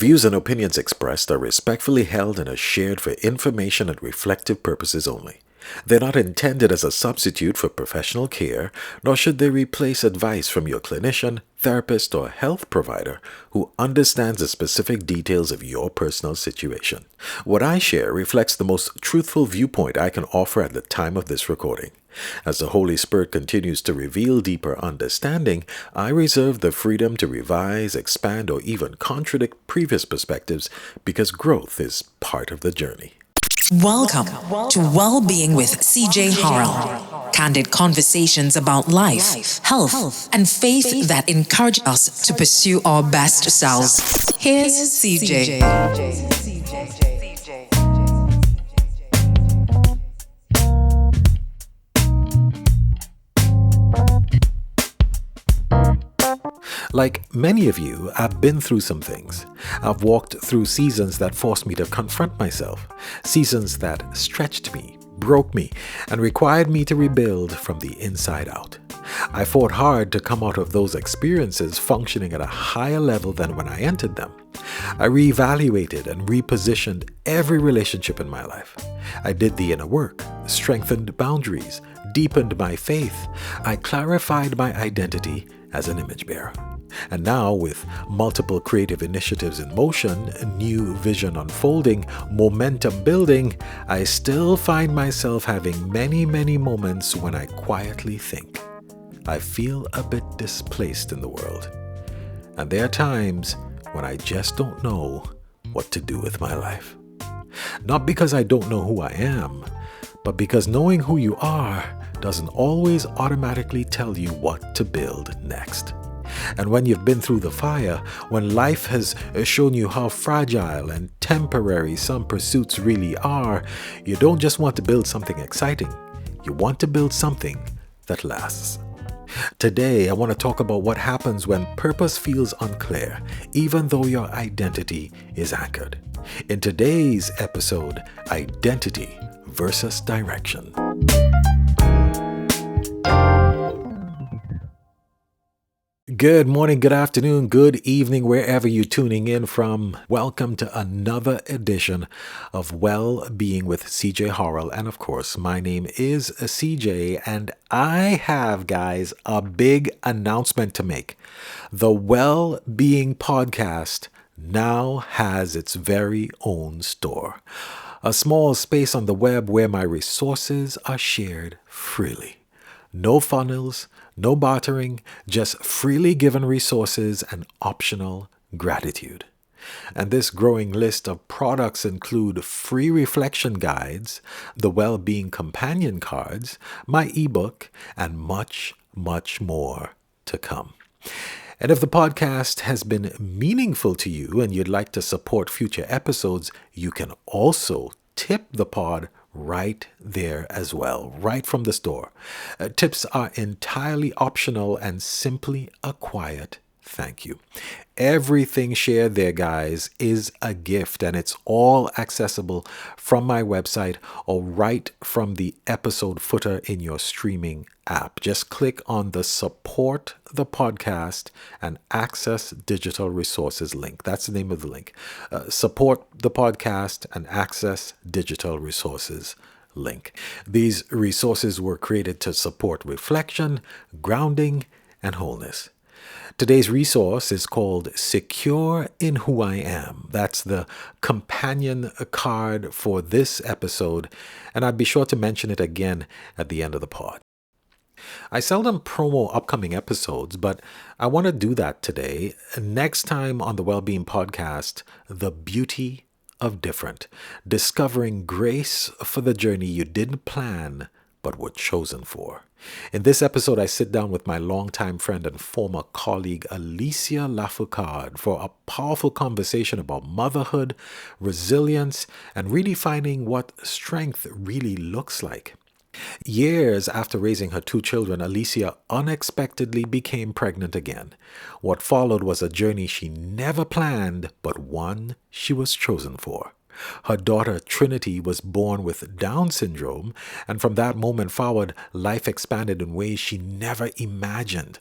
Views and opinions expressed are respectfully held and are shared for information and reflective purposes only. They're not intended as a substitute for professional care, nor should they replace advice from your clinician, therapist, or health provider who understands the specific details of your personal situation. What I share reflects the most truthful viewpoint I can offer at the time of this recording. As the Holy Spirit continues to reveal deeper understanding, I reserve the freedom to revise, expand, or even contradict previous perspectives because growth is part of the journey. Welcome to Well-Being with CJ Harrell. Candid conversations about life, health, and faith that encourage us to pursue our best selves. Here's CJ. Like many of you, I've been through some things. I've walked through seasons that forced me to confront myself, seasons that stretched me, broke me, and required me to rebuild from the inside out. I fought hard to come out of those experiences functioning at a higher level than when I entered them. I reevaluated and repositioned every relationship in my life. I did the inner work, strengthened boundaries, deepened my faith. I clarified my identity as an image bearer. And now, with multiple creative initiatives in motion, a new vision unfolding, momentum building, I still find myself having many moments when I quietly think, I feel a bit displaced in the world. And there are times when I just don't know what to do with my life. Not because I don't know who I am, but because knowing who you are doesn't always automatically tell you what to build next. And when you've been through the fire, when life has shown you how fragile and temporary some pursuits really are, you don't just want to build something exciting. You want to build something that lasts. Today, I want to talk about what happens when purpose feels unclear, even though your identity is anchored. In today's episode, identity versus direction. Good morning, good afternoon, good evening, wherever you're tuning in from. Welcome to another edition of Well-Being with CJ Harrell. And of course, my name is CJ, and I have, guys, a big announcement to make. The Well-Being Podcast now has its very own store. A small space on the web where my resources are shared freely. No funnels, no bartering, just freely given resources and optional gratitude. And this growing list of products include free reflection guides, the well-being companion cards, my ebook, and much more to come. And if the podcast has been meaningful to you and you'd like to support future episodes, you can also tip the pod right there as well, right from the store. Tips are entirely optional and simply a quiet thank you. Everything shared there, guys, is a gift, and it's all accessible from my website or right from the episode footer in your streaming app. Just click on the Support the Podcast and Access Digital Resources link. That's the name of the link. Support the Podcast and Access Digital Resources link. These resources were created to support reflection, grounding, and wholeness. Today's resource is called Secure in Who I Am. That's the companion card for this episode, and I'd be sure to mention it again at the end of the pod. I seldom promo upcoming episodes, but I want to do that today. Next time on the Wellbeing Podcast, The Beauty of Different, discovering grace for the journey you didn't plan but were chosen for. In this episode, I sit down with my longtime friend and former colleague, Alicia Lafourcade, for a powerful conversation about motherhood, resilience, and redefining what strength really looks like. Years after raising her 2 children, Alicia unexpectedly became pregnant again. What followed was a journey she never planned, but one she was chosen for. Her daughter Trinity was born with Down syndrome, and from that moment forward, life expanded in ways she never imagined.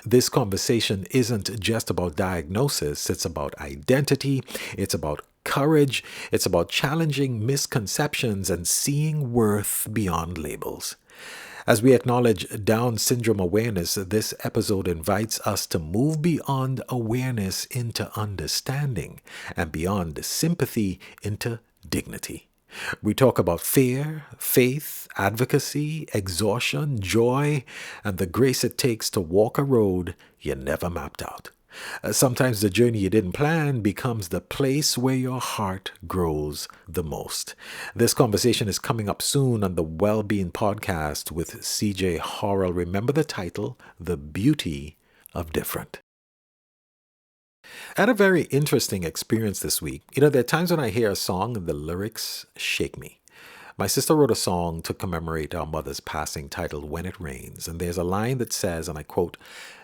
This conversation isn't just about diagnosis, it's about identity, it's about courage, it's about challenging misconceptions and seeing worth beyond labels. As we acknowledge Down syndrome awareness, this episode invites us to move beyond awareness into understanding and beyond sympathy into dignity. We talk about fear, faith, advocacy, exhaustion, joy, and the grace it takes to walk a road you never mapped out. Sometimes the journey you didn't plan becomes the place where your heart grows the most. This conversation is coming up soon on the Wellbeing Podcast with CJ Horrell. Remember the title, The Beauty of Different. I had a very interesting experience this week. There are times when I hear a song and the lyrics shake me. My sister wrote a song to commemorate our mother's passing titled When It Rains, and there's a line that says, and I quote,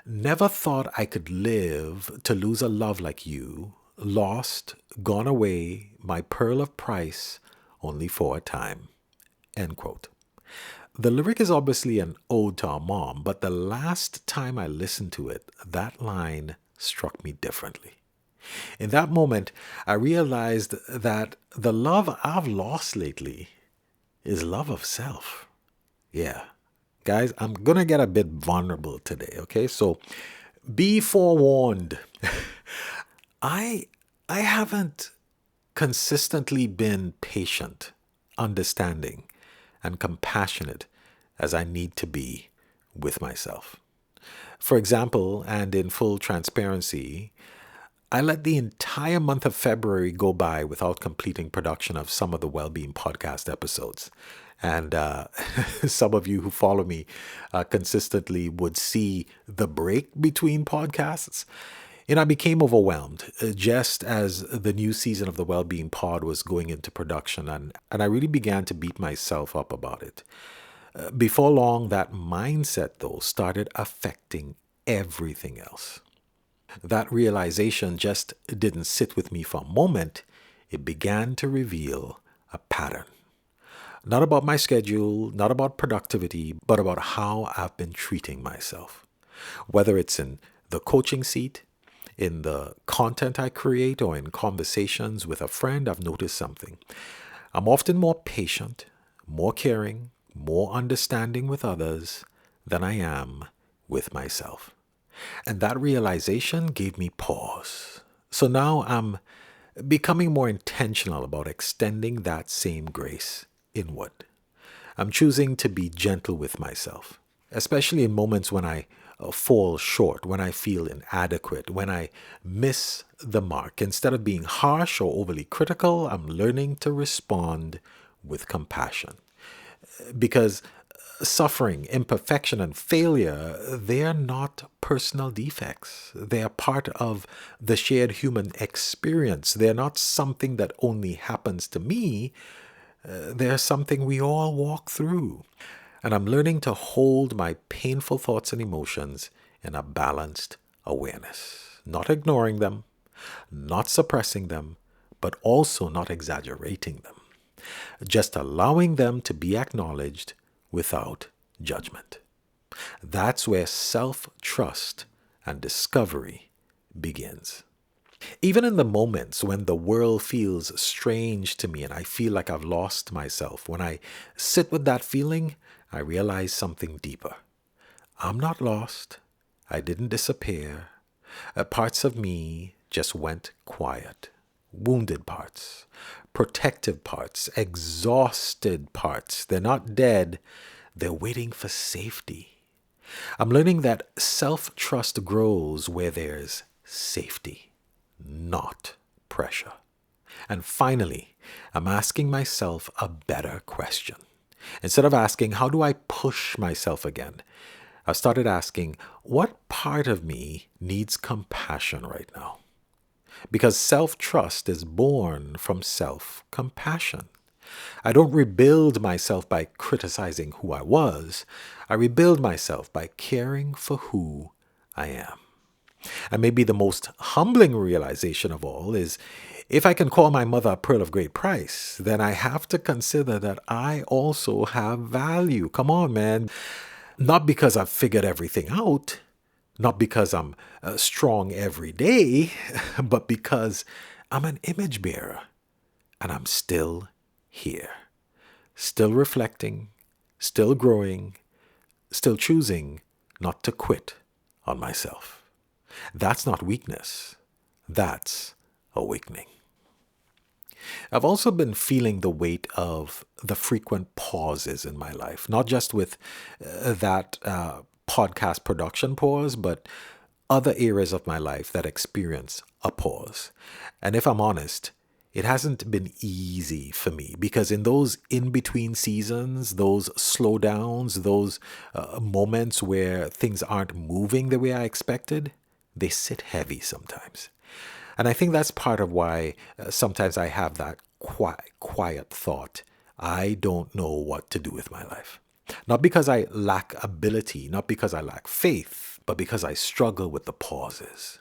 "Never thought I could live to lose a love like you, lost, gone away, my pearl of price, only for a time." End quote. The lyric is obviously an ode to our mom, but the last time I listened to it, that line struck me differently. In that moment, I realized that the love I've lost lately is love of self. Yeah. Guys, I'm going to get a bit vulnerable today, okay? So be forewarned. I haven't consistently been patient, understanding, and compassionate as I need to be with myself. For example, and in full transparency, I let the entire month of February go by without completing production of some of the Wellbeing Podcast episodes. And some of you who follow me consistently would see the break between podcasts. I became overwhelmed just as the new season of the Wellbeing Pod was going into production, and I really began to beat myself up about it. Before long, that mindset, though, started affecting everything else. That realization just didn't sit with me for a moment. It began to reveal a pattern. Not about my schedule, not about productivity, but about how I've been treating myself. Whether it's in the coaching seat, in the content I create, or in conversations with a friend, I've noticed something. I'm often more patient, more caring, more understanding with others than I am with myself. And that realization gave me pause. So now I'm becoming more intentional about extending that same grace inward. I'm choosing to be gentle with myself, especially in moments when I fall short, when I feel inadequate, when I miss the mark. Instead of being harsh or overly critical, I'm learning to respond with compassion. Because suffering, imperfection, and failure, they are not personal defects. They are part of the shared human experience. They're not something that only happens to me. They're something we all walk through. And I'm learning to hold my painful thoughts and emotions in a balanced awareness. Not ignoring them, not suppressing them, but also not exaggerating them. Just allowing them to be acknowledged without judgment. That's where self-trust and discovery begins. Even in the moments when the world feels strange to me and I feel like I've lost myself, when I sit with that feeling, I realize something deeper. I'm not lost. I didn't disappear. Parts of me just went quiet. Wounded parts, protective parts, exhausted parts. They're not dead. They're waiting for safety. I'm learning that self-trust grows where there's safety, not pressure. And finally, I'm asking myself a better question. Instead of asking, how do I push myself again? I've started asking, what part of me needs compassion right now? Because self-trust is born from self-compassion. I don't rebuild myself by criticizing who I was. I rebuild myself by caring for who I am. And maybe the most humbling realization of all is If I can call my mother a pearl of great price, then I have to consider that I also have value. Come on, man. Not because I've figured everything out, not because I'm strong every day, but because I'm an image bearer and I'm still here, still reflecting, still growing, still choosing not to quit on myself. That's not weakness, that's awakening. I've also been feeling the weight of the frequent pauses in my life, not just with that podcast production pause, but other areas of my life that experience a pause. And if I'm honest, it hasn't been easy for me because in those in between seasons, those slowdowns, those moments where things aren't moving the way I expected, they sit heavy sometimes. And I think that's part of why sometimes I have that quiet thought. I don't know what to do with my life. Not because I lack ability, not because I lack faith, but because I struggle with the pauses.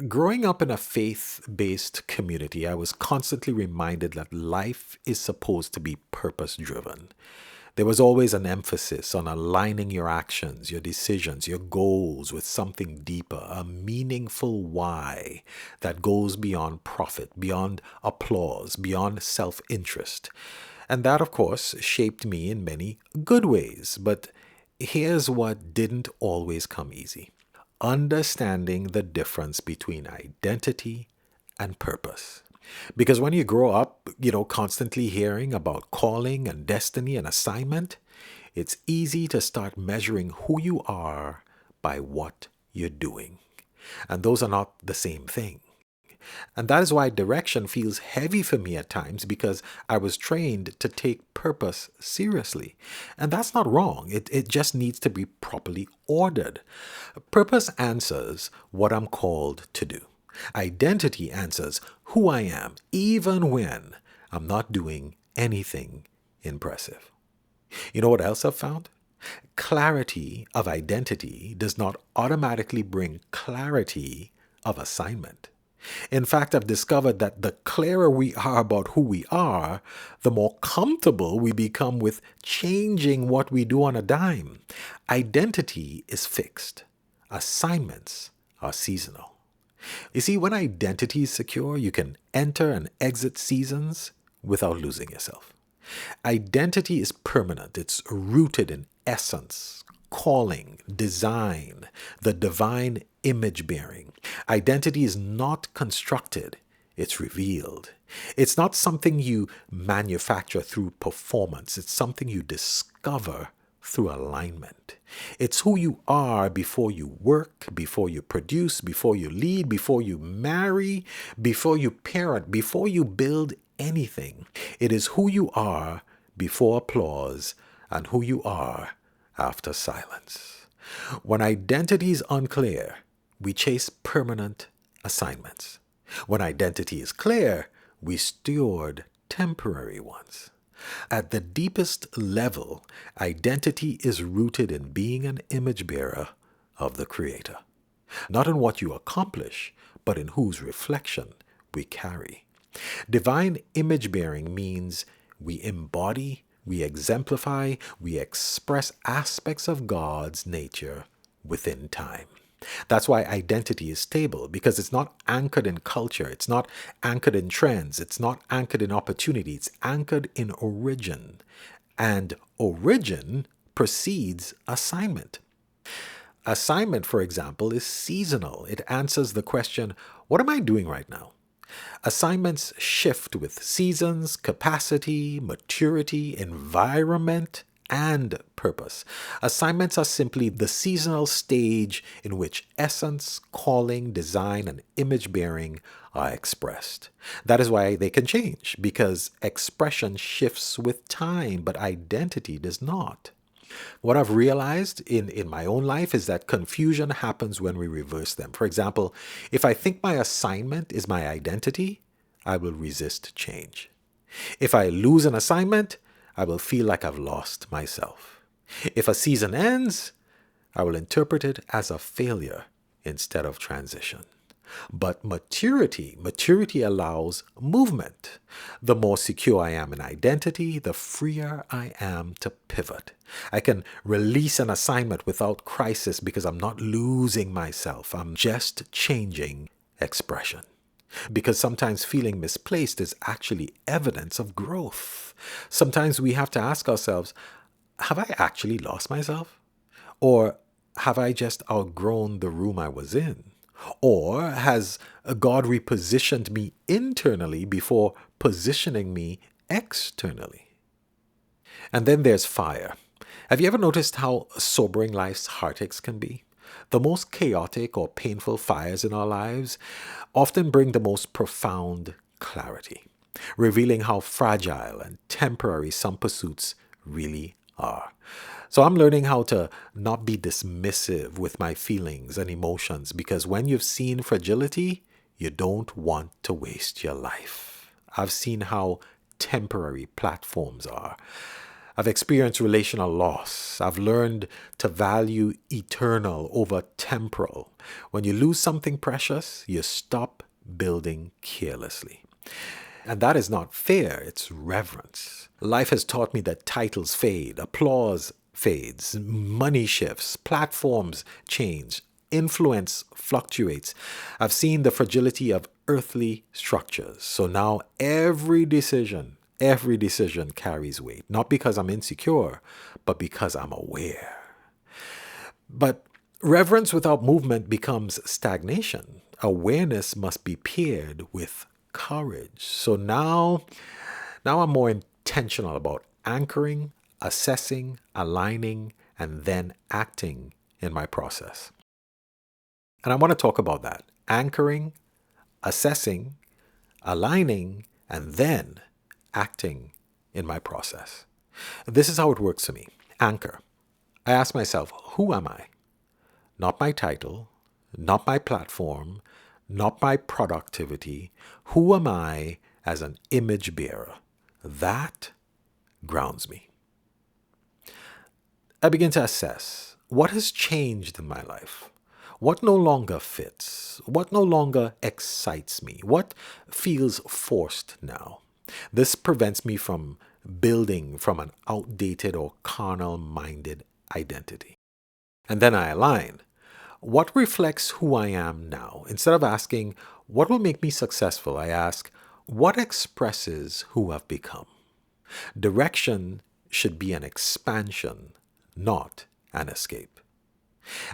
Growing up in a faith based community, I was constantly reminded that life is supposed to be purpose driven. There was always an emphasis on aligning your actions, your decisions, your goals with something deeper, a meaningful why that goes beyond profit, beyond applause, beyond self interest. And that, of course, shaped me in many good ways. But here's what didn't always come easy: understanding the difference between identity and purpose. Because when you grow up, constantly hearing about calling and destiny and assignment, it's easy to start measuring who you are by what you're doing. And those are not the same thing. And that is why direction feels heavy for me at times because I was trained to take purpose seriously. And that's not wrong, it just needs to be properly ordered. Purpose answers what I'm called to do. Identity answers who I am, even when I'm not doing anything impressive. You know what else I've found? Clarity of identity does not automatically bring clarity of assignment. In fact, I've discovered that the clearer we are about who we are, the more comfortable we become with changing what we do on a dime. Identity is fixed, assignments are seasonal. You see, when identity is secure, you can enter and exit seasons without losing yourself. Identity is permanent, it's rooted in essence, calling, design, the divine image bearing. Identity is not constructed, it's revealed. It's not something you manufacture through performance, it's something you discover through alignment. It's who you are before you work, before you produce, before you lead, before you marry, before you parent, before you build anything. It is who you are before applause and who you are after silence. When identity is unclear, we chase permanent assignments. When identity is clear, we steward temporary ones. At the deepest level, identity is rooted in being an image bearer of the Creator. Not in what you accomplish, but in whose reflection we carry. Divine image bearing means we embody, we exemplify, we express aspects of God's nature within time. That's why identity is stable, because it's not anchored in culture, it's not anchored in trends, it's not anchored in opportunity, it's anchored in origin. And origin precedes assignment. Assignment, for example, is seasonal. It answers the question, what am I doing right now? Assignments shift with seasons, capacity, maturity, environment, and purpose. Assignments are simply the seasonal stage in which essence, calling, design, and image bearing are expressed. That is why they can change, because expression shifts with time, but identity does not. What I've realized in my own life is that confusion happens when we reverse them. For example, if I think my assignment is my identity, I will resist change. If I lose an assignment, I will feel like I've lost myself. If a season ends, I will interpret it as a failure instead of transition. But maturity allows movement. The more secure I am in identity, the freer I am to pivot. I can release an assignment without crisis because I'm not losing myself. I'm just changing expression. Because sometimes feeling misplaced is actually evidence of growth. Sometimes we have to ask ourselves, have I actually lost myself? Or have I just outgrown the room I was in? Or has God repositioned me internally before positioning me externally? And then there's fire. Have you ever noticed how sobering life's heartaches can be? The most chaotic or painful fires in our lives often bring the most profound clarity, revealing how fragile and temporary some pursuits really are. So I'm learning how to not be dismissive with my feelings and emotions because when you've seen fragility, you don't want to waste your life. I've seen how temporary platforms are. I've experienced relational loss. I've learned to value eternal over temporal. When you lose something precious, you stop building carelessly. And that is not fear, it's reverence. Life has taught me that titles fade, applause fades, money shifts, platforms change, influence fluctuates. I've seen the fragility of earthly structures. So now every decision carries weight, not because I'm insecure, but because I'm aware. But reverence without movement becomes stagnation. Awareness must be paired with courage. So now I'm more intentional about anchoring, assessing, aligning, and then acting in my process. And I want to talk about that. Anchoring, assessing, aligning, and then acting in my process. This is how it works for me. Anchor. I ask myself, who am I? Not my title, not my platform, not my productivity. Who am I as an image bearer? That grounds me. I begin to assess what has changed in my life. What no longer fits? What no longer excites me? What feels forced now? This prevents me from building from an outdated or carnal minded identity. And then I align. What reflects who I am now? Instead of asking, what will make me successful? I ask, what expresses who I've become? Direction should be an expansion, not an escape.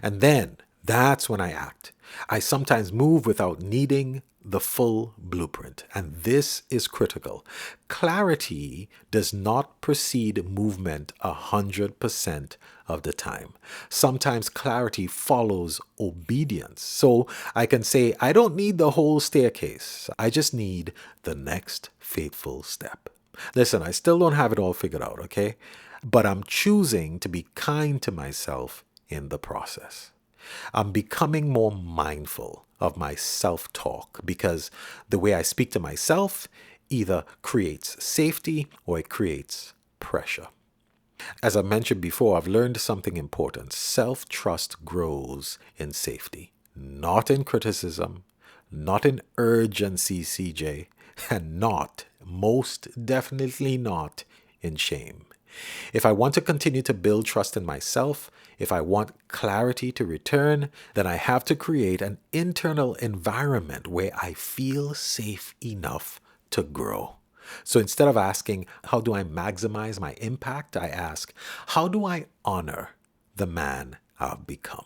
And then that's when I act. I sometimes move without needing the full blueprint. And this is critical. Clarity does not precede movement 100% of the time. Sometimes clarity follows obedience. So I can say, I don't need the whole staircase. I just need the next faithful step. Listen, I still don't have it all figured out, okay? But I'm choosing to be kind to myself in the process. I'm becoming more mindful of my self-talk because the way I speak to myself either creates safety or it creates pressure. As I mentioned before, I've learned something important. Self-trust grows in safety, not in criticism, not in urgency, CJ, and not, most definitely not, in shame. If I want to continue to build trust in myself, if I want clarity to return, then I have to create an internal environment where I feel safe enough to grow. So instead of asking, how do I maximize my impact? I ask, how do I honor the man I've become?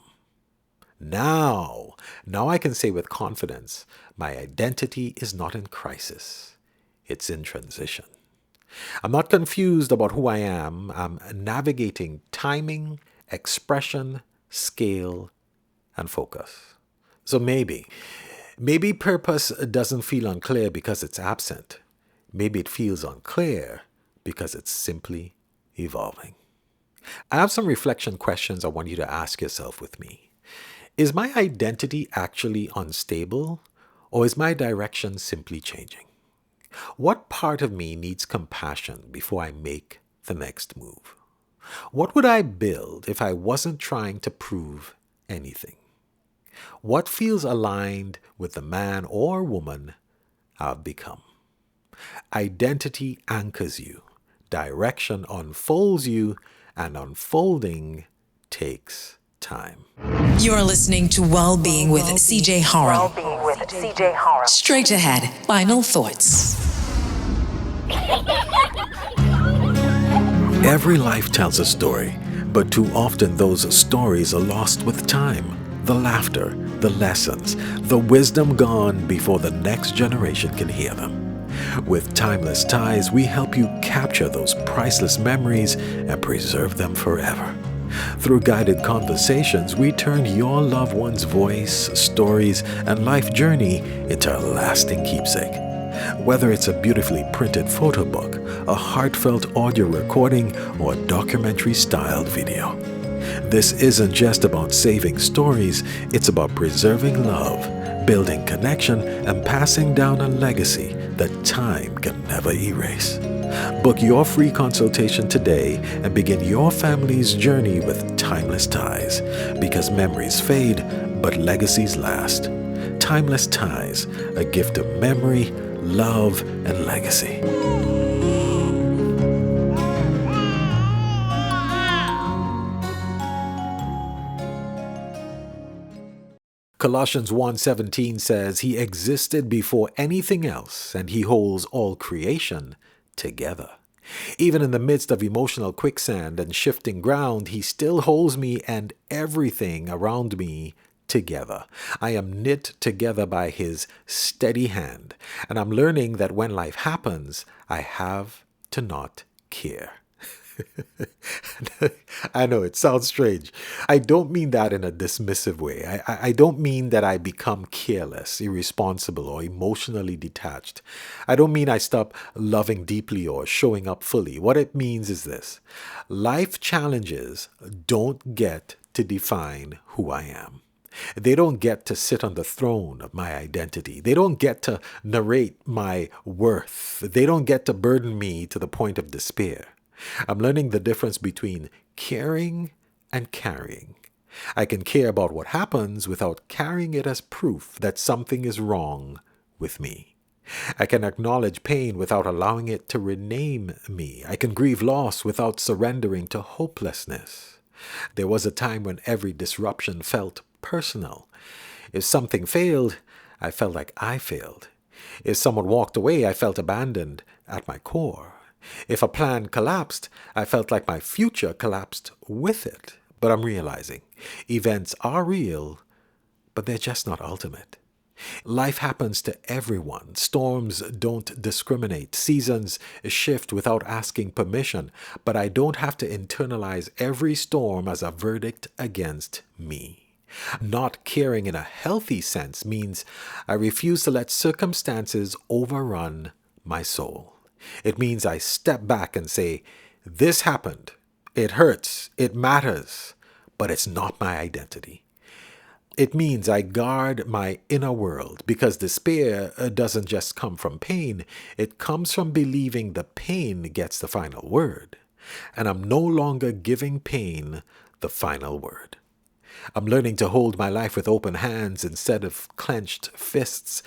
Now I can say with confidence, my identity is not in crisis. It's in transition. I'm not confused about who I am. I'm navigating timing, expression, scale, and focus. So maybe purpose doesn't feel unclear because it's absent. Maybe it feels unclear because it's simply evolving. I have some reflection questions I want you to ask yourself with me. Is my identity actually unstable, or is my direction simply changing? What part of me needs compassion before I make the next move? What would I build if I wasn't trying to prove anything? What feels aligned with the man or woman I've become? Identity anchors you, direction unfolds you, and unfolding takes time. You're listening to Well-Being with CJ Harrell. Well-Being with CJ Harrell. Straight ahead, final thoughts. Every life tells a story, but too often those stories are lost with time. The laughter, the lessons, the wisdom gone before the next generation can hear them. With Timeless Ties, we help you capture those priceless memories and preserve them forever. Through guided conversations, we turn your loved one's voice, stories, and life journey into a lasting keepsake. Whether it's a beautifully printed photo book, a heartfelt audio recording, or a documentary-styled video. This isn't just about saving stories, it's about preserving love, building connection, and passing down a legacy that time can never erase. Book your free consultation today and begin your family's journey with Timeless Ties, because memories fade, but legacies last. Timeless Ties, a gift of memory, love, and legacy. Colossians 1:17 says, He existed before anything else, and He holds all creation together. Even in the midst of emotional quicksand and shifting ground, He still holds me and everything around me together. I am knit together by His steady hand, and I'm learning that when life happens, I have to not care. I know it sounds strange. I don't mean that in a dismissive way. I don't mean that I become careless, irresponsible, or emotionally detached. I don't mean I stop loving deeply or showing up fully. What it means is this: life challenges don't get to define who I am. They don't get to sit on the throne of my identity. They don't get to narrate my worth. They don't get to burden me to the point of despair. I'm learning the difference between caring and carrying. I can care about what happens without carrying it as proof that something is wrong with me. I can acknowledge pain without allowing it to rename me. I can grieve loss without surrendering to hopelessness. There was a time when every disruption felt personal. If something failed, I felt like I failed. If someone walked away, I felt abandoned at my core. If a plan collapsed, I felt like my future collapsed with it. But I'm realizing events are real, but they're just not ultimate. Life happens to everyone. Storms don't discriminate. Seasons shift without asking permission. But I don't have to internalize every storm as a verdict against me. Not caring in a healthy sense means I refuse to let circumstances overrun my soul. It means I step back and say, this happened. It hurts. It matters. But it's not my identity. It means I guard my inner world, because despair doesn't just come from pain. It comes from believing the pain gets the final word. And I'm no longer giving pain the final word. I'm learning to hold my life with open hands instead of clenched fists,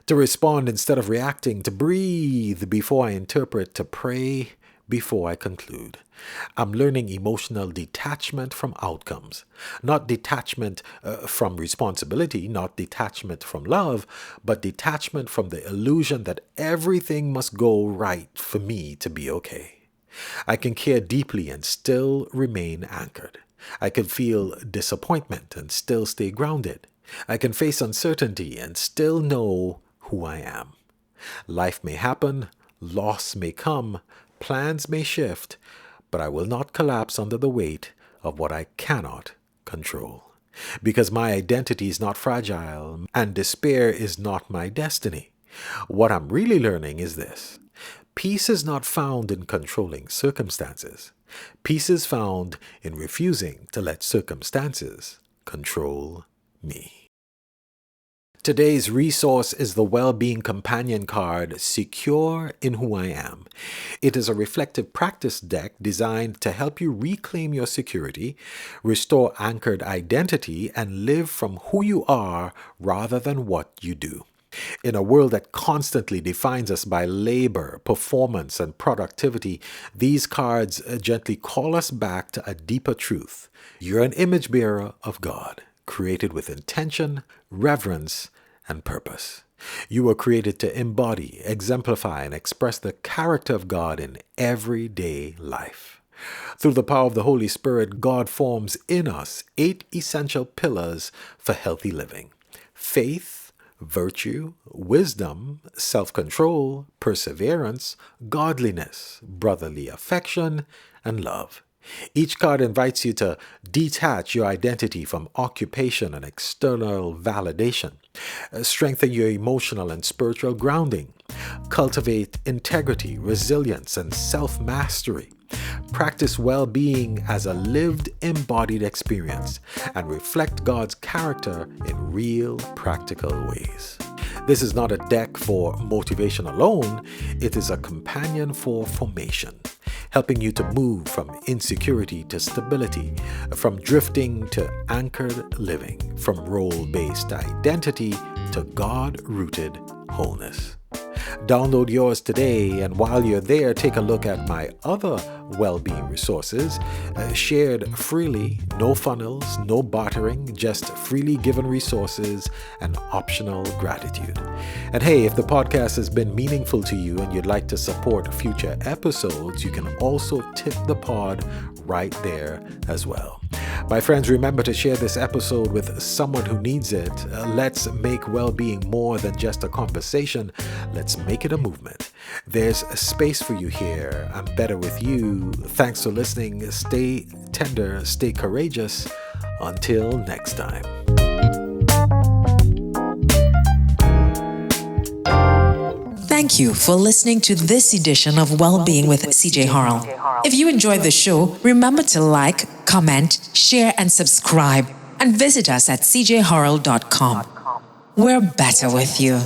to respond instead of reacting, to breathe before I interpret, to pray before I conclude. I'm learning emotional detachment from outcomes, not detachment from responsibility, not detachment from love, but detachment from the illusion that everything must go right for me to be okay. I can care deeply and still remain anchored. I can feel disappointment and still stay grounded. I can face uncertainty and still know who I am. Life may happen, loss may come, plans may shift, but I will not collapse under the weight of what I cannot control. Because my identity is not fragile and despair is not my destiny. What I'm really learning is this: peace is not found in controlling circumstances. Peace is found in refusing to let circumstances control me. Today's resource is the Well-Being Companion card, Secure in Who I Am. It is a reflective practice deck designed to help you reclaim your security, restore anchored identity, and live from who you are rather than what you do. In a world that constantly defines us by labor, performance, and productivity, these cards gently call us back to a deeper truth. You're an image bearer of God, created with intention, reverence, and purpose. You were created to embody, exemplify, and express the character of God in everyday life. Through the power of the Holy Spirit, God forms in us 8 essential pillars for healthy living: faith, virtue, wisdom, self-control, perseverance, godliness, brotherly affection, and love. Each card invites you to detach your identity from occupation and external validation, strengthen your emotional and spiritual grounding, cultivate integrity, resilience, and self-mastery, practice well-being as a lived, embodied experience, and reflect God's character in real, practical ways. This is not a deck for motivation alone, it is a companion for formation, helping you to move from insecurity to stability, from drifting to anchored living, from role-based identity to God-rooted wholeness. Download yours today, and while you're there, take a look at my other well-being resources, shared freely, no funnels, no bartering, just freely given resources and optional gratitude. And hey, if the podcast has been meaningful to you and you'd like to support future episodes, you can also tip the pod right there as well. My friends, remember to share this episode with someone who needs it. Let's make well-being more than just a conversation. Let's make it a movement. There's a space for you here. I'm better with you. Thanks for listening. Stay tender, stay courageous. Until next time. Thank you for listening to this edition of Wellbeing with CJ Harrell. If you enjoyed the show, remember to like, comment, share, and subscribe. And visit us at cjharrell.com. We're better with you.